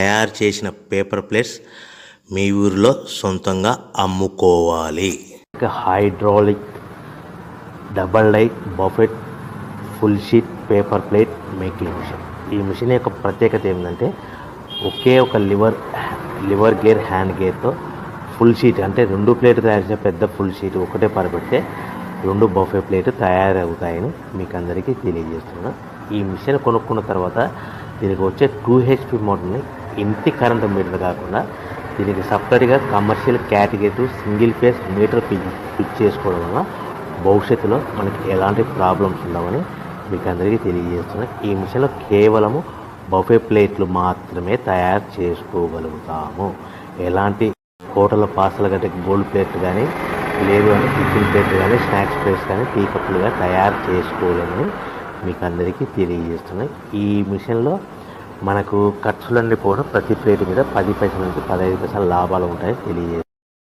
తయారు చేసిన paper plates మీ ఊరిలో సొంతంగా అమ్ముకోవాలి. Hydraulic double die buffet full sheet paper plate making machine. ఈ మిషన్ యొక్క ప్రత్యేకత ఏంటంటే ఒకే ఒక లివర్ గేర్ హ్యాండ్ గేర్తో ఫుల్ షీట్ అంటే 2 ప్లేట్లు తయారు చేసే పెద్ద ఫుల్ షీట్ ఒకటే పరబెడితే 2 బఫే ప్లేట్ తయారవుతాయని మీకు అందరికీ తెలియజేస్తున్నాను. ఈ మిషన్ కొనుక్కున్న తర్వాత దీనికి వచ్చే 2 HP మోటార్ని ఇంటి కరెంట్ మీటర్ కాకుండా దీనికి సపరేట్గా commercial category single phase metre fix చేసుకోవడం వల్ల భవిష్యత్తులో మనకి ఎలాంటి ప్రాబ్లమ్స్ ఉండవని మీకు అందరికీ తెలియజేస్తున్నాను. ఈ మిషన్లో కేవలము బఫే ప్లేట్లు మాత్రమే తయారు చేసుకోగలుగుతాము. ఎలాంటి హోటల్ పార్సల్ గట్టే గోల్డ్ ప్లేట్లు కానీ లేదు అంటే టిఫిన్ ప్లేట్లు కానీ స్నాక్స్ ప్లేట్స్ కానీ టీ కప్పులుగా తయారు చేసుకోలేమని మీకు అందరికీ తెలియజేస్తున్నాయి. ఈ మిషన్లో మనకు ఖర్చులన్నీ కూడా ప్రతి ప్లేట్ మీద 10 పైసల నుంచి 15 పైసల లాభాలు ఉంటాయని తెలియజేస్తున్నాయి.